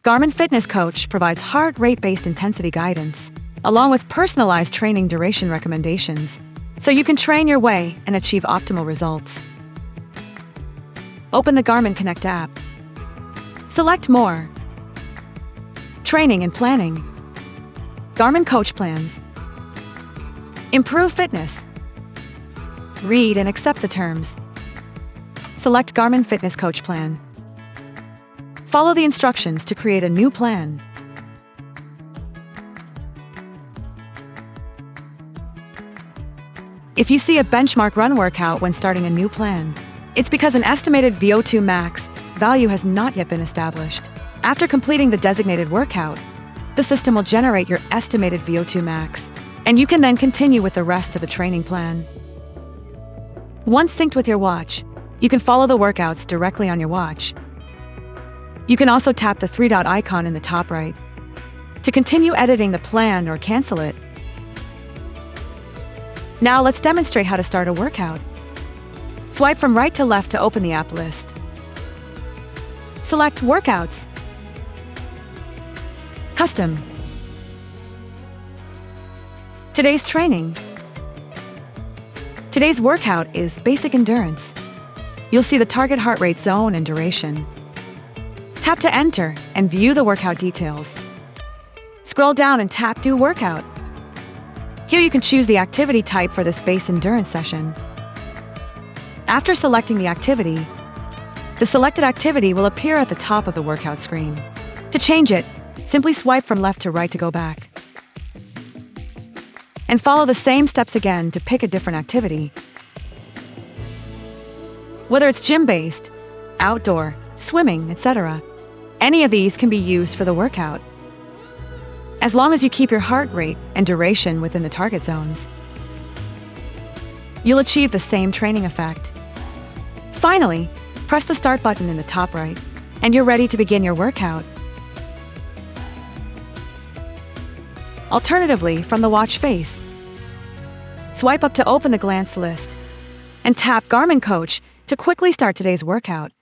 Garmin Fitness Coach provides heart rate-based intensity guidance, along with personalized training duration recommendations, so you can train your way and achieve optimal results. Open the Garmin Connect app. Select More. Training and Planning. Garmin Coach Plans. Improve Fitness. Read and accept the terms. Select Garmin Fitness Coach Plan. Follow the instructions to create a new plan. If you see a benchmark run workout when starting a new plan, it's because an estimated VO2 max value has not yet been established. After completing the designated workout, the system will generate your estimated VO2 max, and you can then continue with the rest of the training plan. Once synced with your watch, you can follow the workouts directly on your watch. You can also tap the three-dot icon in the top right to continue editing the plan or cancel it. Now let's demonstrate how to start a workout. Swipe from right to left to open the app list. Select Workouts. Custom. Today's training. Today's workout is basic endurance. You'll see the target heart rate zone and duration. Tap to enter and view the workout details. Scroll down and tap Do Workout. Here you can choose the activity type for this base endurance session. After selecting the activity, the selected activity will appear at the top of the workout screen. To change it, simply swipe from left to right to go back. And follow the same steps again to pick a different activity. Whether it's gym-based, outdoor, swimming, etc., any of these can be used for the workout, as long as you keep your heart rate and duration within the target zones. You'll achieve the same training effect. Finally, press the Start button in the top right, and you're ready to begin your workout. Alternatively, from the watch face, swipe up to open the glance list, and tap Garmin Coach to quickly start today's workout.